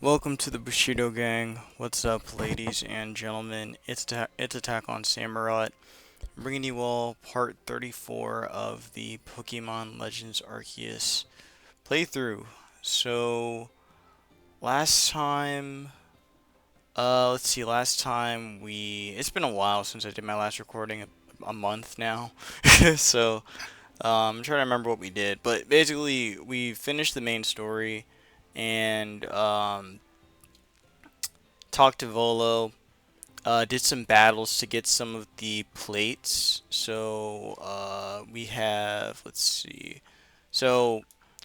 Welcome to the Bushido Gang. What's up, ladies and gentlemen? It's AttackonSamurott, bringing you all part 34 of the Pokemon Legends Arceus playthrough. So, last time, let's see, it's been a while since I did my last recording, a month now. So, I'm trying to remember what we did, but basically, we finished the main story and, talked to Volo. Did some battles to get some of the plates. So we have, let's see. So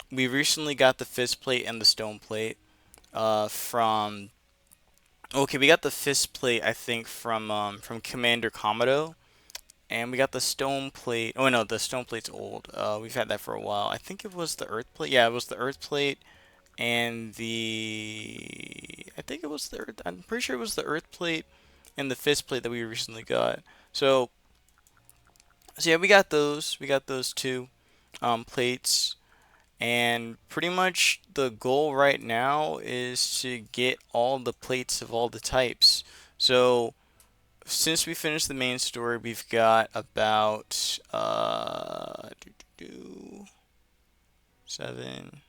we recently got the fist plate and the stone plate from. Okay, we got the fist plate I think from Commander Komodo, and we got the stone plate. Oh no, the stone plate's old. We've had that for a while. I think it was the earth plate. Yeah, it was the earth plate and the. I think it was the earth. I'm pretty sure it was the earth plate and the fist plate that we recently got. So, so yeah, we got those. We got those two plates, and pretty much the goal right now is to get all the plates of all the types. So, since we finished the main story, we've got about 7.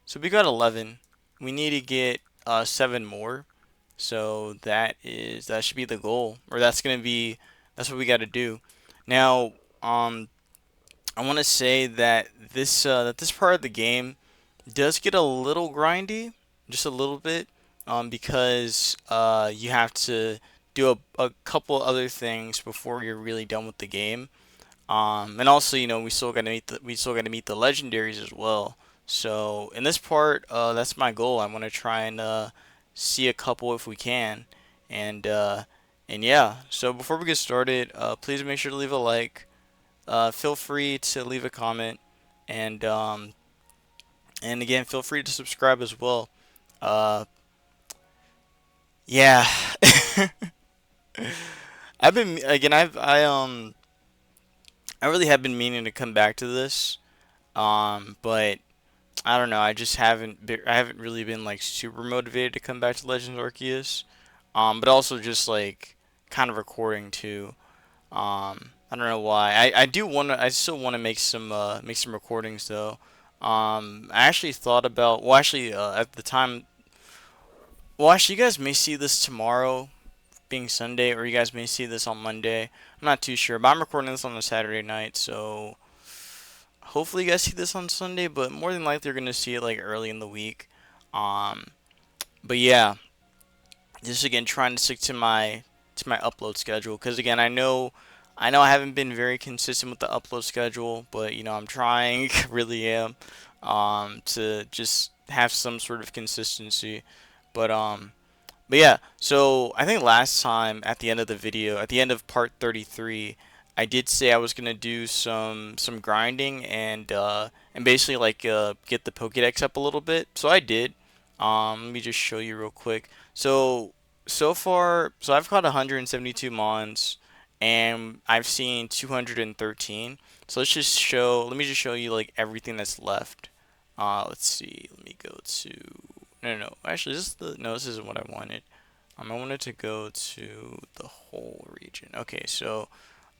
So we got 11. We need to get 7 more. So that should be the goal, or that's what we got to do. Now, I want to say that this part of the game does get a little grindy, just a little bit, because you have to do a couple other things before you're really done with the game. And also, we still got to meet the legendaries as well. So in this part, that's my goal. I want to try and see a couple if we can, and uh, and yeah. So before we get started, please make sure to leave a like. Feel free to leave a comment, and and again, feel free to subscribe as well. Uh, yeah. I've been again. I really have been meaning to come back to this. But I don't know. I haven't really been like super motivated to come back to Legends Arceus. But also just like kind of recording too. I don't know why. I still want to make some recordings though. I actually thought about, well, actually, at the time, well, actually, you guys may see this tomorrow, being Sunday, or you guys may see this on Monday. I'm not too sure, but I'm recording this on a Saturday night, so hopefully you guys see this on Sunday, but more than likely you're gonna see it like early in the week. Um, but yeah, just again trying to stick to my upload schedule because again I know I haven't been very consistent with the upload schedule, but I'm trying, really am, to just have some sort of consistency. But but yeah, so I think last time at the end of the video, at the end of part 33, I did say I was gonna do some grinding and basically like get the Pokédex up a little bit. So I did. Let me just show you real quick. So far, so I've caught 172 mons, and I've seen 213. So let me just show you like everything that's left. Let's see. Let me go to. No. Actually, this isn't what I wanted. I wanted to go to the whole region. Okay, so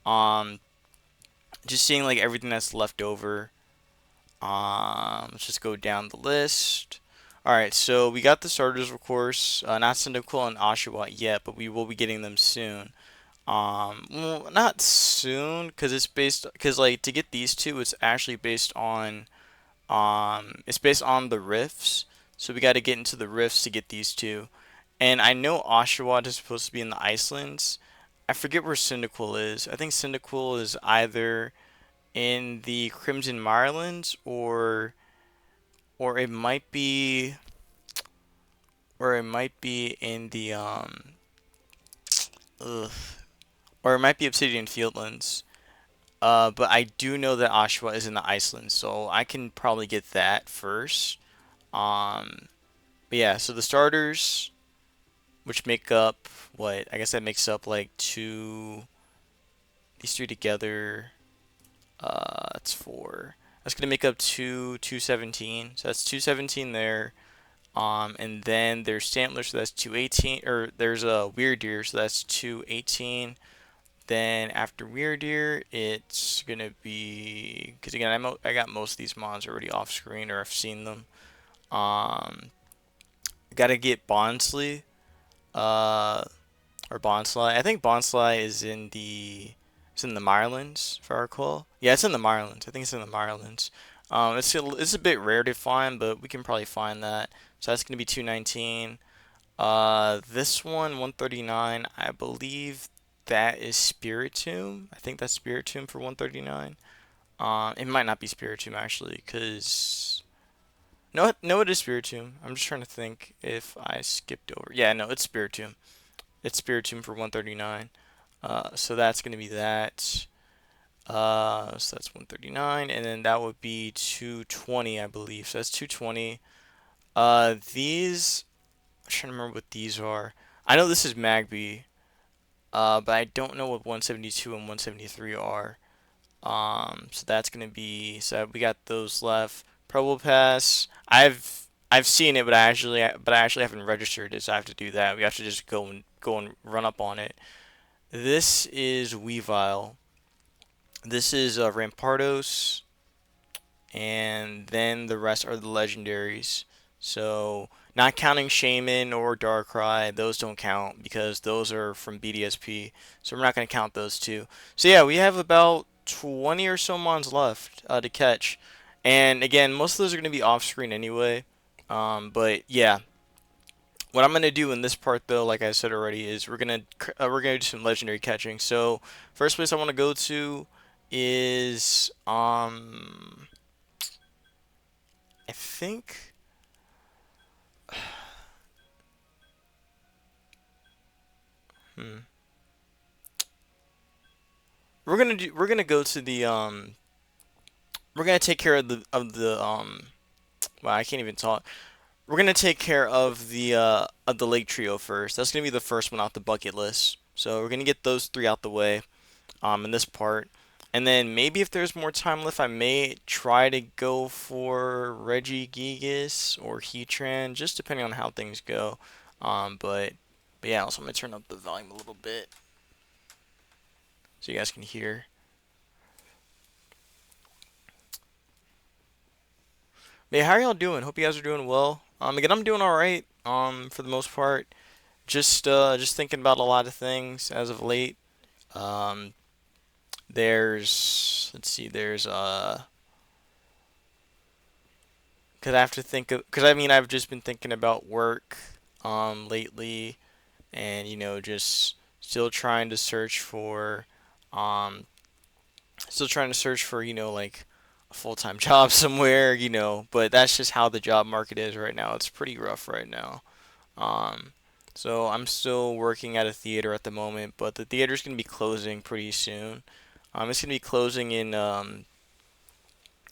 um, just seeing like everything that's left over. Let's just go down the list. All right, so we got the starters, of course. Not Cyndaquil and Oshawott yet, but we will be getting them soon. Well, not soon, because like to get these two, it's actually it's based on the rifts. So we got to get into the rifts to get these two. And I know Oshawott is supposed to be in the Icelands. I forget where Cyndaquil is. I think Cyndaquil is either in the Crimson Mirelands or it might be in the ugh, or it might be Obsidian Fieldlands. But I do know that Oshawott is in the Iceland, so I can probably get that first. Um, but yeah, so the starters, which make up what I guess that makes up like these three together. That's four. That's gonna make up 217. So that's 217 there. And then there's Stantler, so that's 218. Or there's a Weird Deer, so that's 218. Then after Weird Deer, it's gonna be because again I got most of these mons already off screen or I've seen them. Um, Gotta get Bonsly, uh, or Bonsly. I think Bonsly is in the Mirelands, if I recall. Yeah, it's in the Mirelands. I think it's in the Mirelands. It's a bit rare to find, but we can probably find that. So that's gonna be 219. This one 139. I believe that is Spiritomb. I think that's Spiritomb for 139. It might not be Spiritomb actually, cause no, no, it is Spiritomb. I'm just trying to think if I skipped over. Yeah, no, it's Spiritomb. It's Spiritomb for 139. So that's gonna be that. So that's 139, and then that would be 220, I believe. So that's 220. These, I'm trying to remember what these are. I know this is Magby, but I don't know what 172 and 173 are. So that's gonna be, so we got those left. Probopass. I've seen it, but I actually haven't registered it, so I have to do that. We have to just go and run up on it. This is Weavile. This is Rampardos, and then the rest are the legendaries. So not counting Shaman or Darkrai, those don't count because those are from BDSP. So we're not going to count those two. So yeah, we have about 20 or so mons left to catch. And again, most of those are going to be off screen anyway. But yeah, what I'm gonna do in this part though, like I said already, is we're gonna do some legendary catching. So first place I want to go to is I think hmm, we're gonna go to the we're gonna take care of the well, I can't even talk. We're gonna take care of the Lake Trio first. That's gonna be the first one off the bucket list. So we're gonna get those three out the way in this part. And then maybe if there's more time left, I may try to go for Regigigas or Heatran, just depending on how things go. But yeah, also I'm gonna turn up the volume a little bit so you guys can hear. But yeah, how are y'all doing? Hope you guys are doing well. Again, I'm doing all right. For the most part, just thinking about a lot of things as of late. Um, let's see, cause I have to think of, cause I mean I've just been thinking about work, lately, and just still trying to search for, um, like a full-time job somewhere, but that's just how the job market is right now. It's pretty rough right now. Um, so I'm still working at a theater at the moment, but the theater's gonna be closing pretty soon. It's gonna be closing in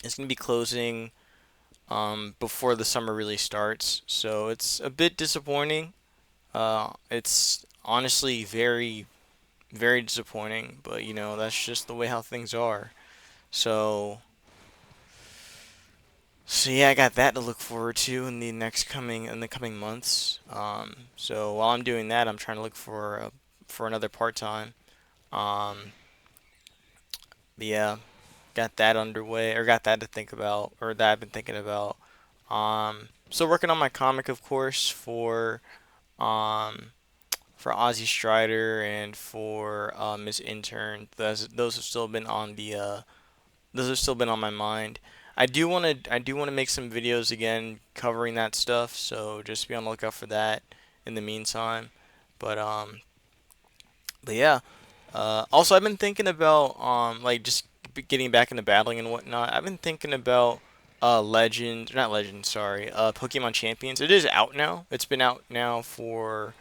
it's gonna be closing before the summer really starts. So it's a bit disappointing. It's honestly very very disappointing, but that's just the way how things are. So so yeah, I got that to look forward to in the coming months. So while I'm doing that, I'm trying to look for another part time. Um, but yeah, got that underway or got that to think about or that I've been thinking about. Still working on my comic, of course, um for Ozzy Strider and for Miss Intern. Those have still been on those have still been on my mind. I do want to make some videos again covering that stuff, so just be on the lookout for that in the meantime. But but yeah. Also I've been thinking about like just getting back into battling and whatnot. I've been thinking about not Legend, sorry, Pokemon Champions. It is out now. It's been out for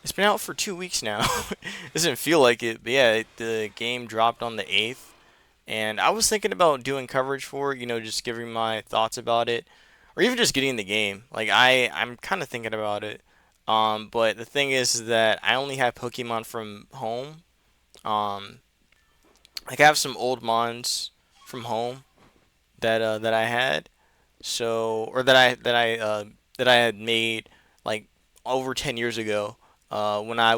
2 weeks now. It doesn't feel like it, but yeah, the game dropped on the 8th, and I was thinking about doing coverage for it, just giving my thoughts about it, or even just getting the game. Like I'm kind of thinking about it. But the thing is that I only have Pokemon from home. Um, like I have some old mons from home that I had, so or that that I had made like over 10 years ago. When I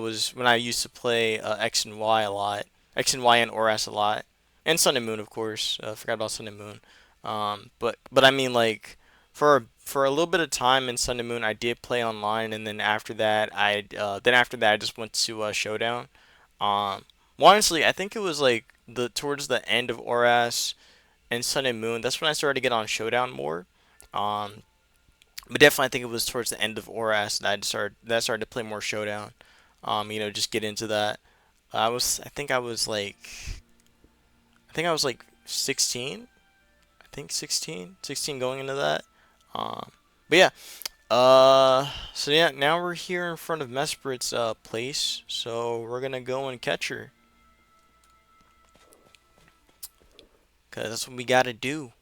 used to play X and Y a lot, X and Y and Oras a lot, and Sun and Moon of course. Forgot about Sun and Moon. But I mean like for a little bit of time in Sun and Moon, I did play online, and then after that I just went to Showdown. Well, honestly, I think it was like the towards the end of Oras and Sun and Moon. That's when I started to get on Showdown more. Um, but definitely, I think it was towards the end of Oras that I started to play more Showdown. Just get into that. I think I was like 16. I think 16 going into that. But yeah. So yeah, now we're here in front of Mesprit's place. So we're gonna go and catch her. Cause that's what we gotta do.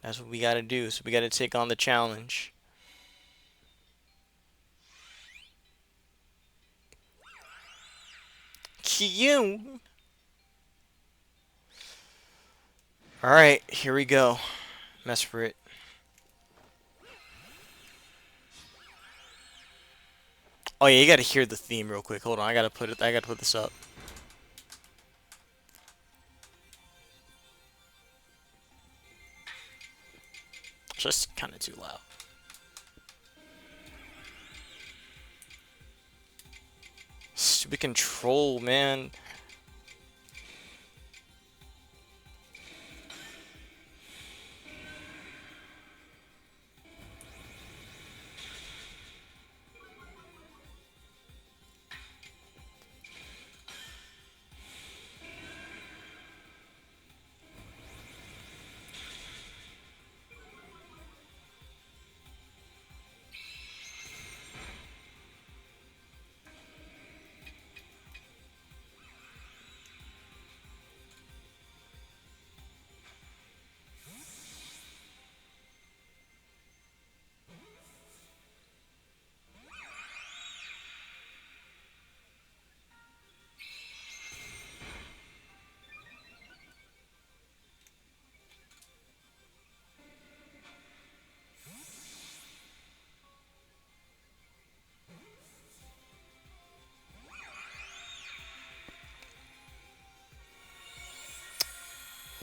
That's what we gotta do. So we gotta take on the challenge. Cute. All right, here we go. Mesprit. Oh yeah, you gotta hear the theme real quick. Hold on, I gotta put this up. Just kind of too loud. Stupid control, man.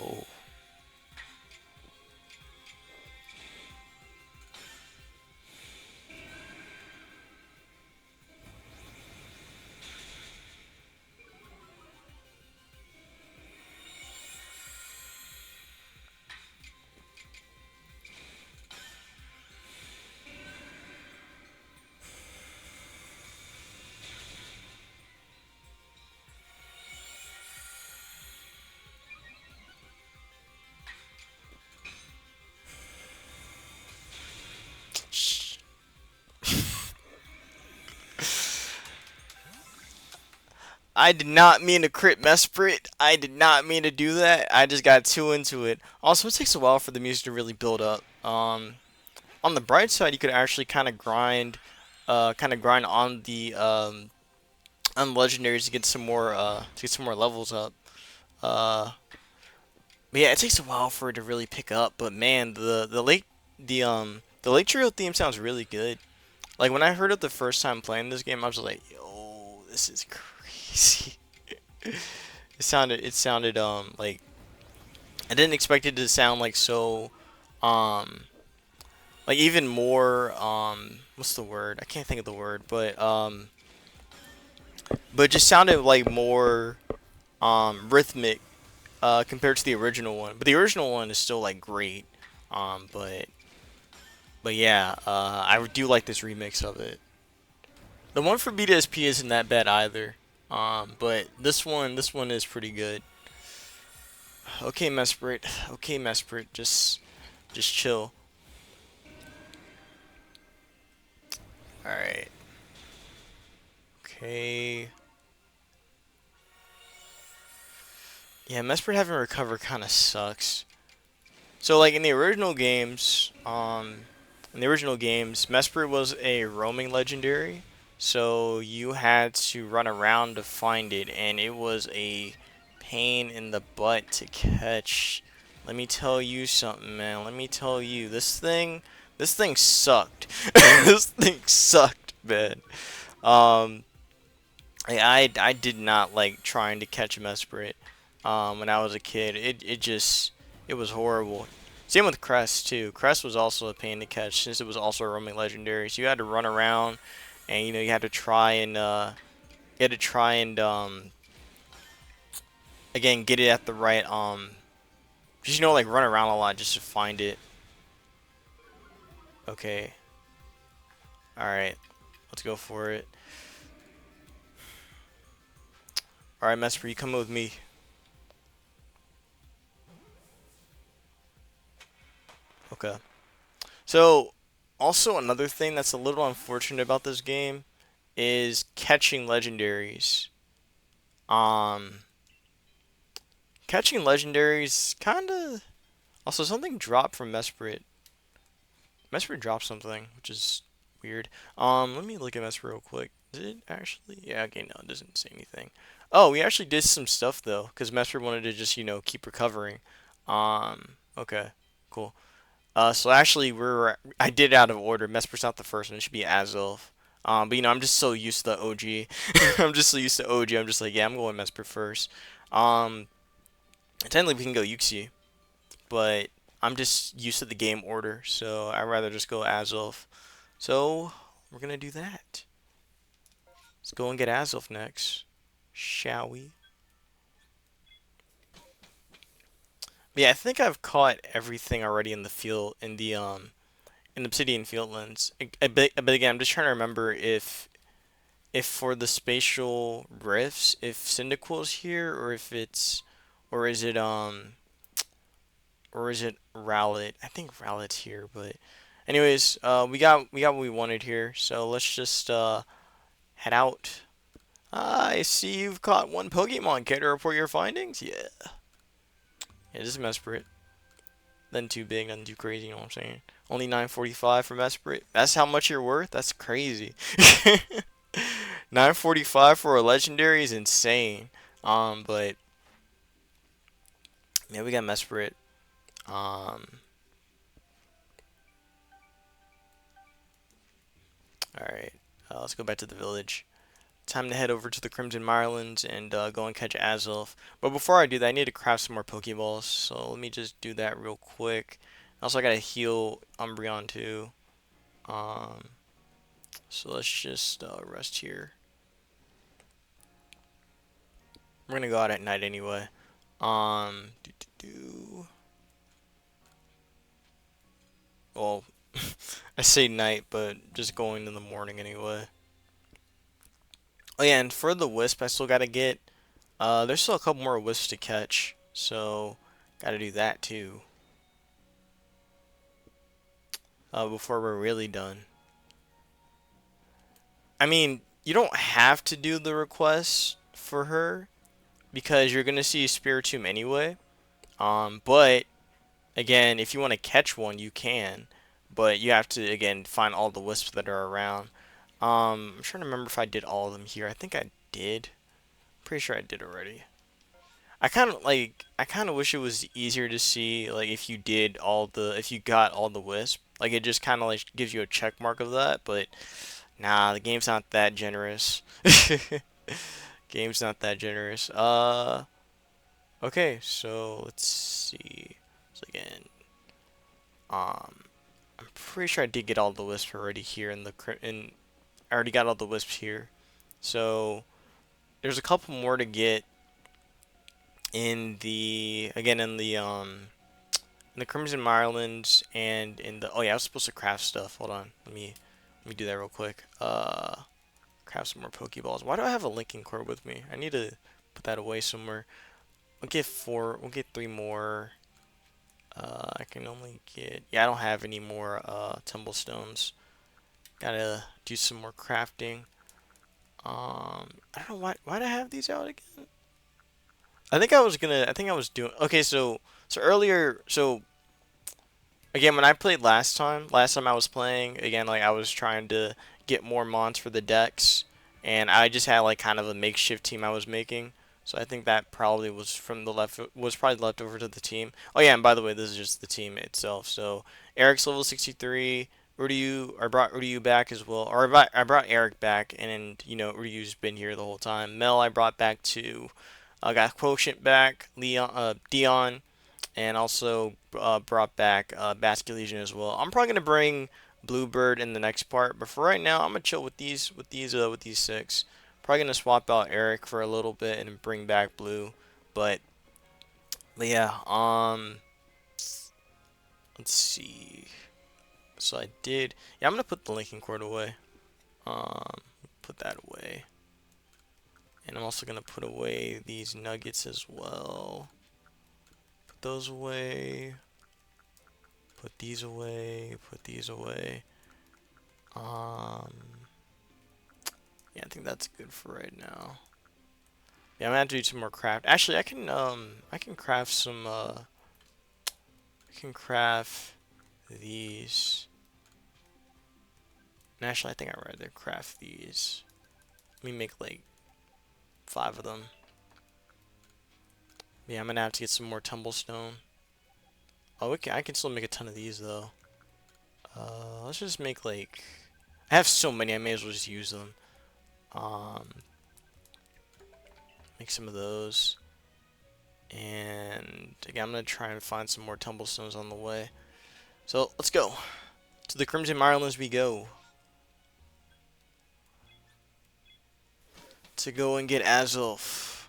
Oh. I did not mean to crit Mesprit. I did not mean to do that. I just got too into it. Also, it takes a while for the music to really build up. On the bright side, you could actually kind of grind on legendaries to get some more levels up. Uh, but yeah, it takes a while for it to really pick up. But man, the Lake Trio theme sounds really good. Like when I heard it the first time playing this game, I was like, "Yo, this is crazy." It sounded like I didn't expect it to sound like so um like even more what's the word? I can't think of the word, but it just sounded like more rhythmic compared to the original one. But the original one is still like great. But yeah, I do like this remix of it. The one for BDSP isn't that bad either. But this one is pretty good. Okay, Mesprit. Okay, Mesprit. Just chill. All right. Okay. Yeah, Mesprit having recover kind of sucks. So like in the original games, Mesprit was a roaming legendary. So you had to run around to find it, and it was a pain in the butt to catch. Let me tell you something, man. Let me tell you, this thing sucked. This thing sucked, man. Um, I did not like trying to catch mesprit. When I was a kid, it was horrible. Same with Crest too. Crest was also a pain to catch since it was also a roaming legendary. So you had to run around, and you had to try and again get it at the right just like run around a lot just to find it. Okay. All right. Let's go for it. All right, Mesper, you come with me. Okay. So, also another thing that's a little unfortunate about this game is catching legendaries. Um, Catching legendaries kind of also something dropped from Mesprit. Mesprit dropped something, which is weird. Let me look at Mesprit real quick. Did it actually? Yeah, okay, no, it doesn't say anything. Oh, we actually did some stuff though, because Mesprit wanted to just keep recovering. Okay, cool. So actually, I did it out of order. Mesprit's not the first one. It should be Azelf. But I'm just so used to the OG. I'm just so used to OG. I'm just like, yeah, I'm going Mesprit first. Um, Technically we can go uxie, but I'm just used to the game order, so I'd rather just go Azelf. So we're gonna do that. Let's go and get Azelf next, shall we? Yeah, I think I've caught everything already in the field in Obsidian Fieldlands. But again, I'm just trying to remember if for the spatial rifts, if Cyndaquil's here, or if it's, or is it Rowlet? I think Rowlet's here, but anyways, we got what we wanted here. So let's just head out. I see you've caught one Pokemon. Care to report your findings? Yeah. Yeah, this is Mesprit. Nothing too big, nothing too crazy, you know what I'm saying? Only 945 for Mesprit. That's how much you're worth? That's crazy. 945 for a legendary is insane. But yeah, we got Mesprit. Alright. Let's go back to the village. Time to head over to the Crimson Mirelands and go and catch Azelf. But before I do that, I need to craft some more Pokeballs. So let me just do that real quick. Also, I gotta heal Umbreon too. Um, so let's just rest here. We're gonna go out at night anyway. Do do do. Well, I say night, but just going in the morning anyway. Oh yeah, and for the wisp, I still gotta get. There's still a couple more wisps to catch, so gotta do that too. Before we're really done. I mean, you don't have to do the request for her because you're gonna see a Spiritomb anyway. But again, if you want to catch one, you can, but you have to again find all the wisps that are around. I'm trying to remember if I did all of them here. I think I did. Pretty sure I did already. I kind of wish it was easier to see like if you got all the wisp. Like it just kind of like gives you a check mark of that, but nah, the game's not that generous. Game's not that generous. Okay, so let's see. So again, I'm pretty sure I did get all the wisps already here in I already got all the wisps here. So there's a couple more to get in the in the Crimson Mirelands and in the, oh yeah, I was supposed to craft stuff. Hold on. Let me do that real quick. Craft some more Pokeballs. Why do I have a linking cord with me? I need to put that away somewhere. We'll get three more. I can only get, yeah, I don't have any more tumblestones. Gotta do some more crafting. I don't know why'd I have these out again? I think I was doing, okay, so earlier, so again, when I played last time I was playing, again, like I was trying to get more mons for the decks, and I just had like kind of a makeshift team I was making. So I think that probably was probably left over to the team. Oh yeah, and by the way, this is just the team itself. So Eric's level 63, I brought Ryu back as well, or I brought Eric back, and you know Ryu's been here the whole time. Mel I brought back too. I got Quotient back, Dion, and also brought back Basket Legion as well. I'm probably gonna bring Bluebird in the next part, but for right now, I'm gonna chill with these six. Probably gonna swap out Eric for a little bit and bring back Blue, but yeah. Let's see. So I did. Yeah, I'm gonna put the linking cord away. Put that away, and I'm also gonna put away these nuggets as well. Put those away. Put these away. Put these away. Um, yeah, I think that's good for right now. Yeah, I'm gonna have to do some more craft. Actually, I can craft some, I can craft these. And actually, I think I'd rather craft these. Let me make like 5 of them. Yeah, I'm gonna have to get some more tumblestone. Oh, okay, I can still make a ton of these though. Let's just make like, I have so many, I may as well just use them. Um, make some of those. And again, I'm gonna try and find some more tumblestones on the way. So let's go. To the Crimson Mirelands we go. To go and get Azelf.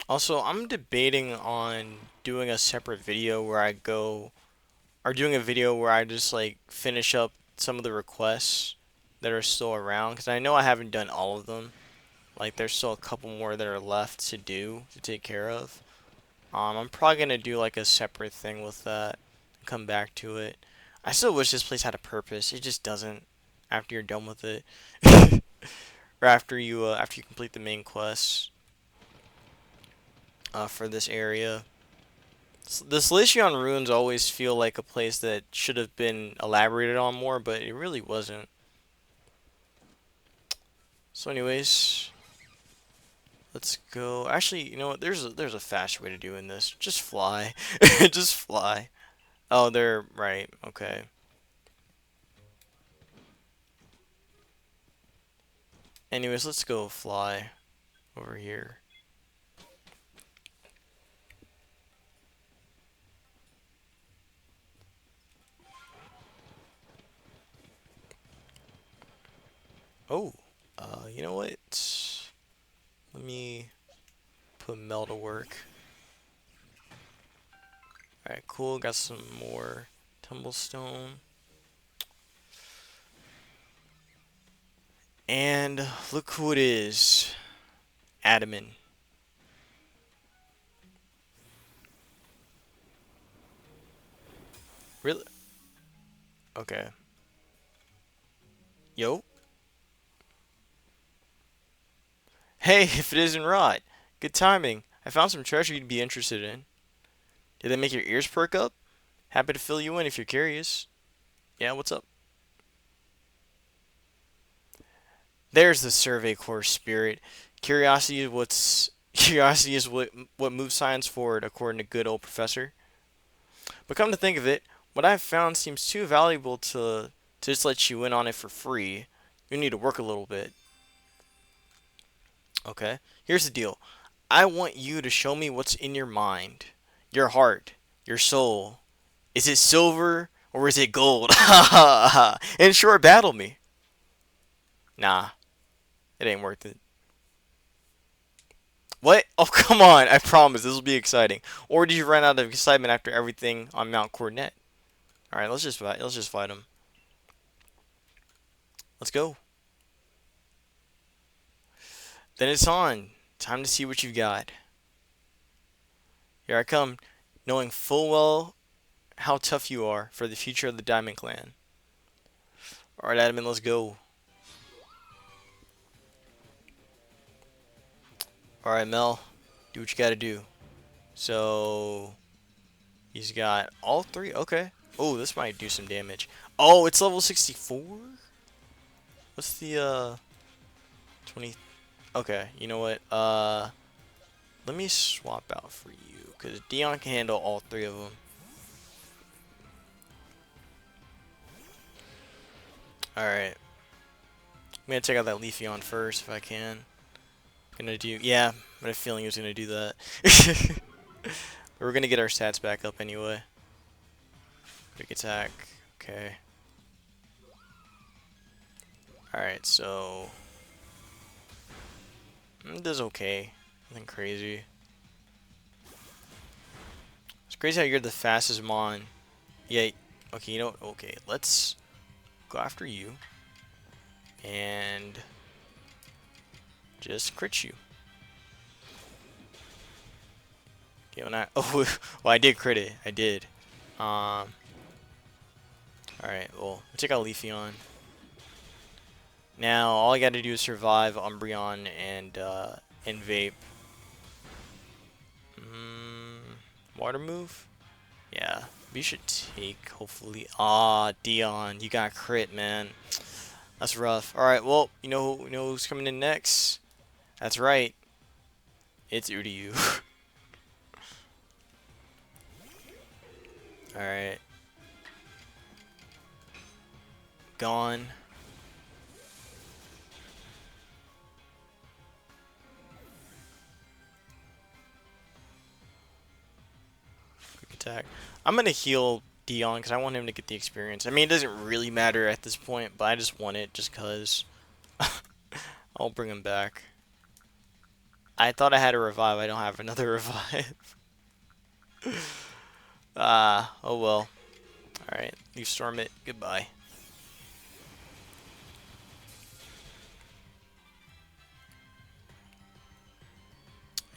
Also, I'm debating on doing a separate video where I go, or doing a video where I just like finish up some of the requests that are still around, because I know I haven't done all of them. Like there's still a couple more that are left to do, to take care of. I'm probably gonna do like a separate thing with that, come back to it. I still wish this place had a purpose. It just doesn't after you're done with it. Or after you complete the main quest for this area. The Salacion ruins always feel like a place that should have been elaborated on more, but it really wasn't. So anyways, let's go. Actually, you know what? There's a faster way to doing this. Just fly. Just fly. Oh, they're right. Okay. Anyways, let's go fly over here. Oh, you know what? Let me put Mel to work. Alright, cool. Got some more tumblestone. And look who it is. Adamant. Really? Okay. Yo. Hey, if it isn't Rot. Good timing. I found some treasure you'd be interested in. Did they make your ears perk up? Happy to fill you in if you're curious. Yeah, what's up? There's the Survey Corps spirit. Curiosity is what moves science forward, according to good old Professor. But come to think of it, what I've found seems too valuable to just let you in on it for free. You need to work a little bit. Okay, here's the deal. I want you to show me what's in your mind, your heart, your soul. Is it silver or is it gold? In short, battle me. Nah, it ain't worth it. What? Oh, come on. I promise this will be exciting. Or did you run out of excitement after everything on Mount Coronet? Alright, let's just fight. Let's just fight him. Let's go. Then it's on. Time to see what you've got. Here I come, knowing full well how tough you are for the future of the Diamond Clan. Alright, Adamant, let's go. Alright, Mel. Do what you gotta do. So, he's got all 3. Okay. Oh, this might do some damage. Oh, it's level 64? What's the, 20. Okay, you know what? Let me swap out for you, because Dion can handle all three of them. Alright. I'm gonna check out that Leafeon first if I can. Yeah, I had a feeling he was gonna do that. We're gonna get our stats back up anyway. Quick attack. Okay. Alright, so it does okay. Nothing crazy. It's crazy how you're the fastest Mon. Yeah. Okay, you know what? Okay, let's go after you. And just crit you. Okay, when I well I did crit it. I did. Alright, well, we'll take out Leafeon. Now all I gotta do is survive Umbreon and Vape. Water move? Yeah. We should take, hopefully. Ah, Dion, you got crit, man. That's rough. Alright, well, you know who's coming in next? That's right. It's Uryu. Alright. Gone. Quick attack. I'm gonna heal Dion because I want him to get the experience. I mean, it doesn't really matter at this point, but I just want it just because. I'll bring him back. I thought I had a revive. I don't have another revive. Oh well. Alright, you storm it. Goodbye.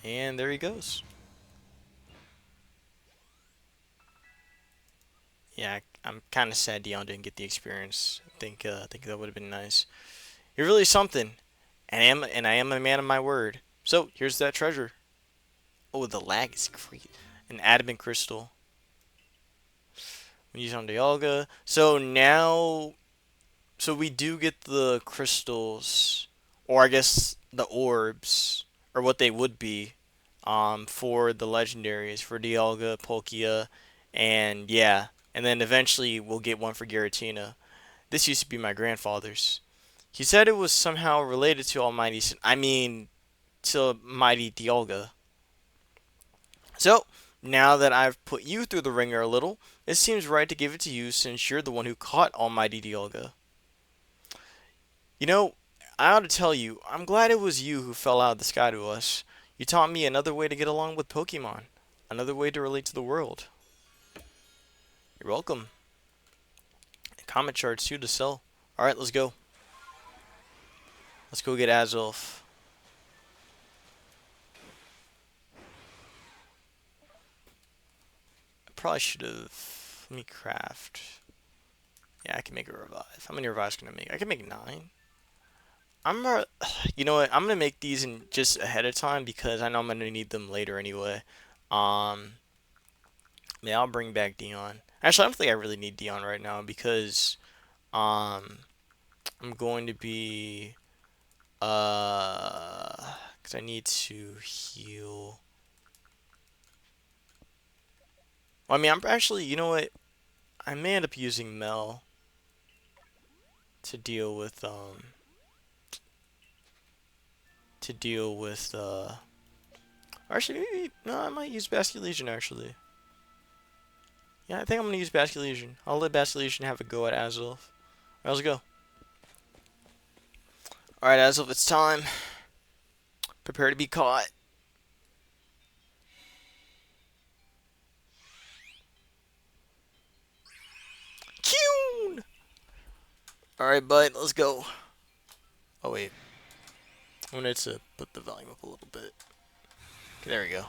And there he goes. Yeah, I'm kind of sad Dion didn't get the experience. I think that would have been nice. You're really something, and I am a man of my word. So here's that treasure. Oh, the lag is great. An adamant crystal. We use on Dialga. So now, so we do get the crystals, or I guess the orbs, or what they would be, for the legendaries for Dialga, Palkia, and yeah, and then eventually we'll get one for Giratina. This used to be my grandfather's. He said it was somehow related to Almighty. I mean, to Mighty Dialga. So now that I've put you through the ringer a little, it seems right to give it to you since you're the one who caught Almighty Dialga. You know, I ought to tell you, I'm glad it was you who fell out of the sky to us. You taught me another way to get along with Pokemon, another way to relate to the world. You're welcome. Comment charts too to sell. Alright, let's go. Let's go get Azelf. I probably should have. Let me craft. Yeah, I can make a revive. How many revives can I make? I can make 9. You know what? I'm gonna make these in just ahead of time because I know I'm gonna need them later anyway. Um, yeah, I'll bring back Dion. Actually, I don't think I really need Dion right now because um, I'm going to be because I need to heal. Well, I mean, I'm actually, you know what? I may end up using Mel to deal with actually, maybe, no, I might use Basculegion actually. Yeah, I think I'm gonna use Basculegion. I'll let Basculegion have a go at Azelf. Alright, let's go. Alright, Azelf, it's time. Prepare to be caught. Coon! Alright, bud, let's go. Oh, wait. I wanted to put the volume up a little bit. Okay, there we go.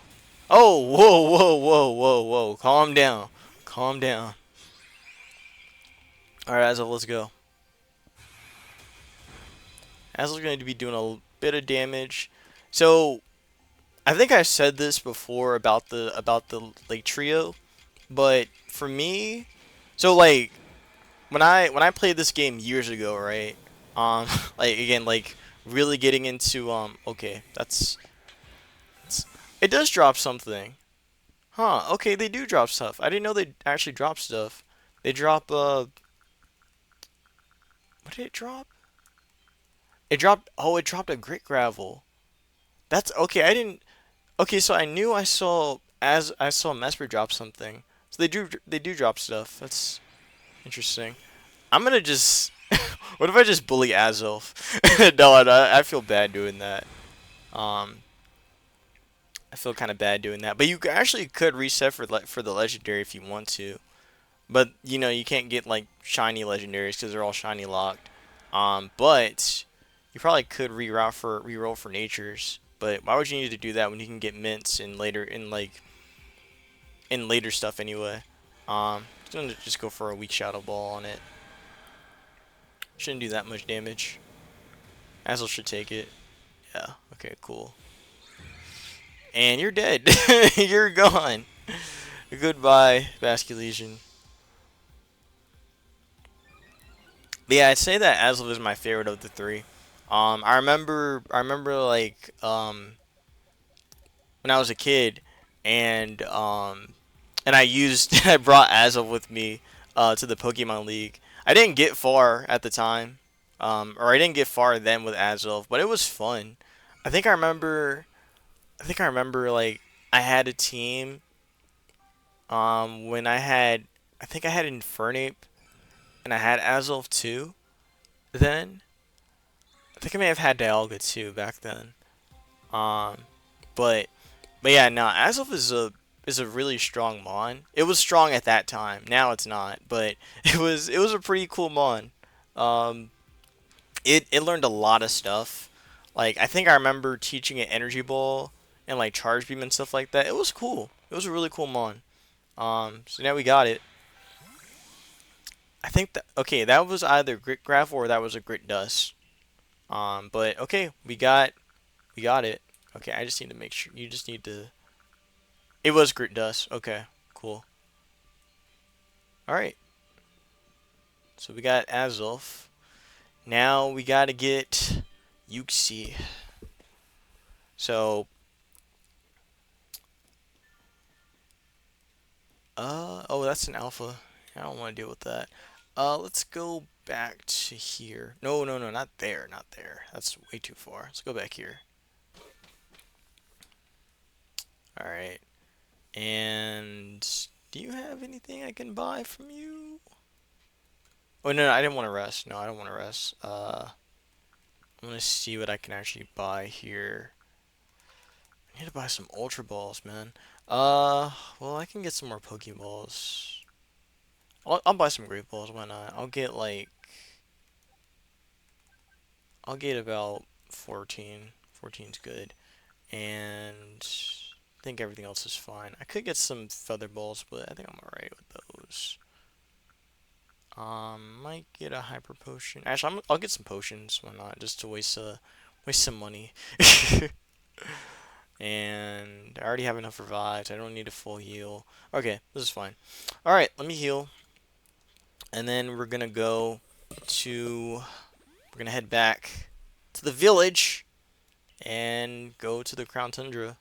Oh, whoa, whoa, whoa, whoa, whoa. Calm down. Calm down. Alright, Azelf, let's go. Azelf's going to be doing a bit of damage. So, I think I said this before about the like trio, but for me, so like when I played this game years ago, right? Like again, like really getting into okay, it does drop something. Huh, okay, they do drop stuff. I didn't know they actually drop stuff. They drop what did it drop? It dropped a grit gravel. That's okay, I didn't okay, so I knew I saw Mesprit drop something. So they do drop stuff. That's interesting. I'm gonna just what if I just bully Azelf? No, I feel bad doing that. Um I feel kind of bad doing that. But you actually could reset for the legendary if you want to. But you know you can't get like shiny legendaries because they're all shiny locked. But you probably could reroll for natures. But why would you need to do that when you can get mints in later stuff anyway? Just gonna just go for a weak shadow ball on it. Shouldn't do that much damage. Azel should take it. Yeah. Okay. Cool. And you're dead. You're gone. Goodbye, Basculegion. But yeah, I'd say that Azelf is my favorite of the three. I remember like when I was a kid, and I brought Azelf with me to the Pokemon League. I didn't get far at the time, or I didn't get far then with Azelf, but it was fun. I think I remember. I think I remember like I had a team when I think I had Infernape and I had Azelf too. Then I think I may have had Dialga too back then. Um, but yeah, no, Azelf is a really strong mon. It was strong at that time. Now it's not, but it was a pretty cool mon. Um, it learned a lot of stuff. Like I think I remember teaching it Energy Ball and like Charge Beam and stuff like that. It was cool. It was a really cool mon. So now we got it. I think that okay, that was either Grit Gravel or that was a Grit Dust. But okay, we got it. Okay, I just need to make sure. You just need to. It was Grit Dust. Okay, cool. All right. So we got Azelf. Now we gotta get Uxie. So, oh, that's an alpha. I don't want to deal with that. Let's go back to here. No, no, no, not there, not there. That's way too far. Let's go back here. All right. And do you have anything I can buy from you? Oh no, no, I didn't want to rest. No, I don't want to rest. I'm gonna see what I can actually buy here. I need to buy some Ultra Balls, man. Well, I can get some more Pokeballs. I'll buy some Great Balls. Why not? I'll get about 14. 14's good, and I think everything else is fine. I could get some Feather Balls, but I think I'm alright with those. Might get a Hyper Potion. Actually, I'll get some potions. Why not? Just to waste some money. And I already have enough revives. I don't need a full heal. Okay, this is fine. Alright, let me heal. And then we're gonna head back to the village and go to the Crown Tundra.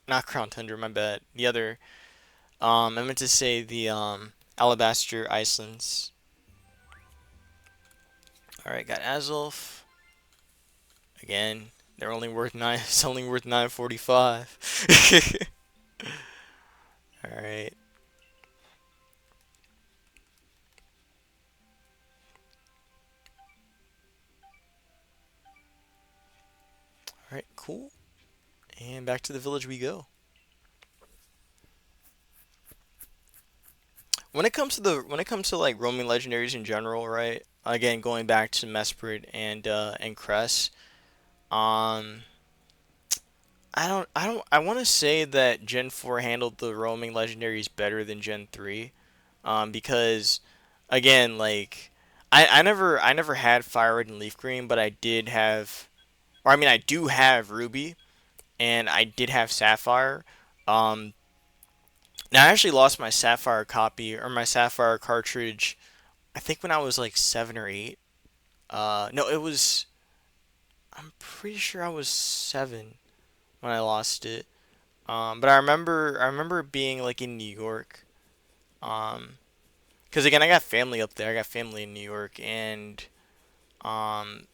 Not Crown Tundra, my bad. The other, I meant to say the, Alabaster Icelands. Alright, got Azelf. Again, they're only worth nine. It's only worth 945. All right. All right. Cool. And back to the village we go. When it comes to like roaming legendaries in general, right? Again, going back to Mesprit and Cress. Um, I want to say that Gen 4 handled the roaming legendaries better than Gen 3. Because again, like I never had Fire Red and Leaf Green, but I did have, or I mean I do have Ruby, and I did have Sapphire. Um, Now I actually lost my Sapphire copy or my Sapphire cartridge. I think when I was like 7 or 8. No, it was. I'm pretty sure I was 7 when I lost it. But I remember being like in New York. Um, because again, I got family up there. I got family in New York, and um,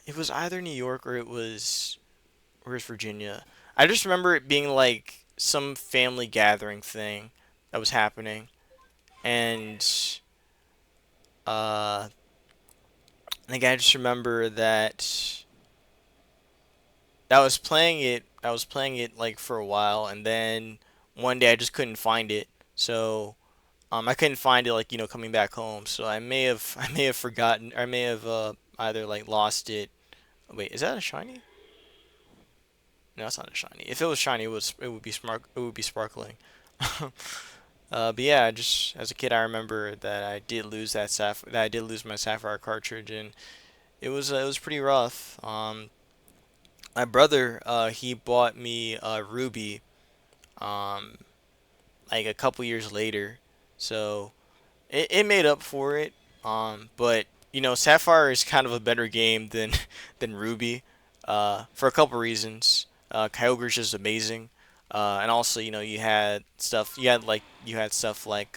it was either New York or it was where's Virginia. I just remember it being like some family gathering thing that was happening, and uh, like I just remember that I was playing it. I was playing it like for a while, and then one day I just couldn't find it. So I couldn't find it like coming back home. So I may have I may have forgotten. I may have either like lost it. Wait, is that a shiny? No, it's not a shiny. If it was shiny, it would be smart. It would be sparkling. But yeah, just as a kid, I remember that I did lose that I did lose my sapphire cartridge, and it was pretty rough. My brother, he bought me a ruby, um, like a couple years later, so it made up for it. But sapphire is kind of a better game than than ruby, for a couple reasons. Kyogre's just amazing. And also, you had stuff like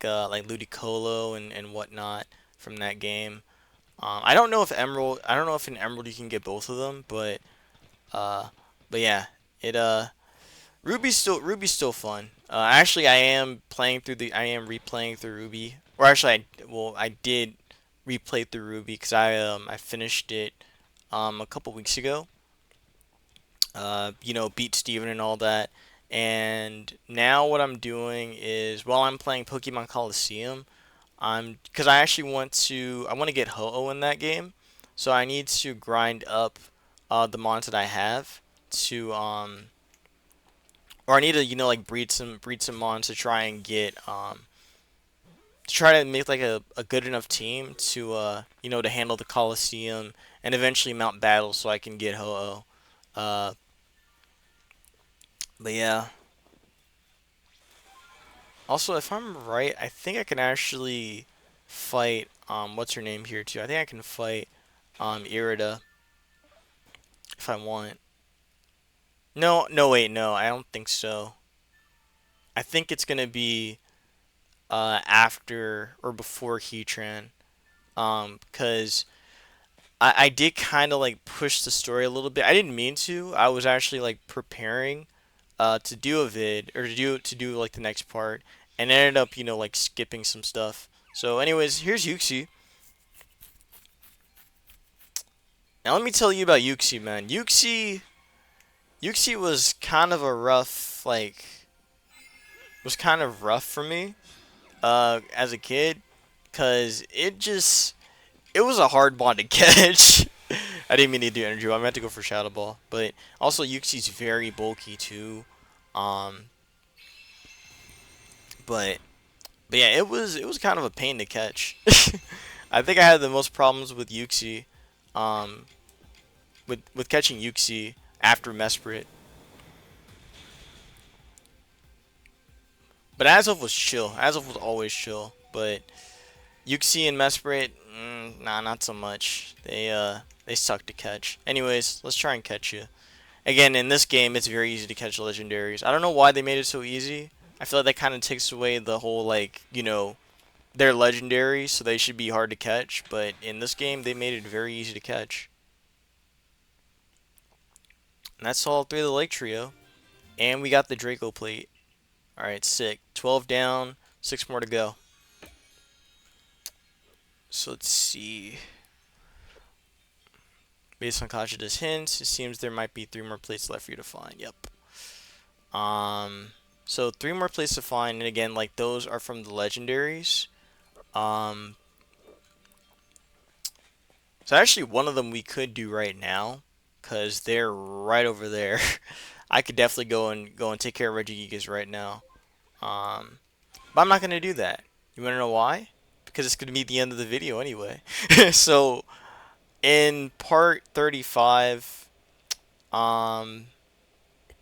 Ludicolo and whatnot from that game. I don't know if in Emerald you can get both of them, uh, but yeah, it Ruby's still fun. Actually, I am replaying through Ruby, or actually, I did replay through Ruby because I finished it a couple weeks ago. Beat Steven and all that. And now what I'm doing is while I'm playing Pokemon Coliseum, because I want to get Ho-Oh in that game, so I need to grind up the mons that I have to or I need to like breed some mons to try and get to try to make like a good enough team to to handle the Coliseum and eventually mount battles so I can get Ho-Oh. Uh, but yeah. Also, if I'm right, I think I can actually fight what's her name here too. I think I can fight Irida if I want. No, no, wait, no, I don't think so. I think it's gonna be after or before Heatran. Because I did kind of like push the story a little bit. I didn't mean to. I was actually like preparing to do a vid or to do like the next part, and ended up like skipping some stuff. So, anyways, here's Uxie. Now let me tell you about Uxie, man. Uxie was kind of rough for me as a kid, cause it was a hard bond to catch. I didn't mean to do energy ball. I meant to go for shadow ball, but also Uxie's very bulky too. Um, but but yeah, it was kind of a pain to catch. I think I had the most problems with Uxie, um, with catching Uxie after Mesprit. But Azelf was chill. Azelf was always chill. But Uxie and Mesprit, nah, not so much. They suck to catch. Anyways, let's try and catch you. Again, in this game, it's very easy to catch legendaries. I don't know why they made it so easy. I feel like that kind of takes away the whole like they're legendary, so they should be hard to catch. But in this game, they made it very easy to catch. And that's all three of the Lake Trio. And we got the Draco plate. Alright, sick. 12 down, 6 more to go. So let's see. Based on Kashita's hints, it seems there might be 3 more plates left for you to find. Yep. Um, so 3 more plates to find, and again, like those are from the legendaries. Um, so actually, one of them we could do right now, cause they're right over there. I could definitely go and take care of Regigigas right now. Um, but I'm not gonna do that. You wanna know why? Because it's gonna be the end of the video anyway. So in part 35, um,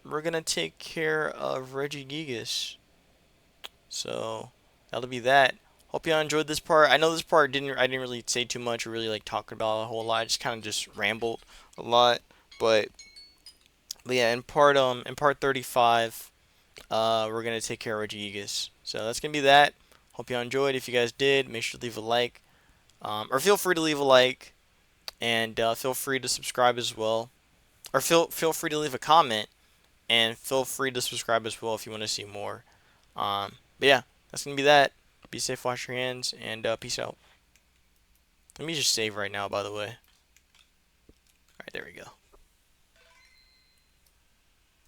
we're gonna take care of Regigigas. So that'll be that. Hope y'all enjoyed this part. I know this part I didn't really say too much or really like talk about a whole lot. I just kind of just rambled a lot. But yeah, in part 35, we're gonna take care of Regigigas. So that's gonna be that. Hope y'all enjoyed. If you guys did, make sure to leave a like, or feel free to leave a like, and feel free to subscribe as well, or feel free to leave a comment, and feel free to subscribe as well if you want to see more. But yeah, that's gonna be that. Be safe, wash your hands, and peace out. Let me just save right now, by the way. Alright, there we go.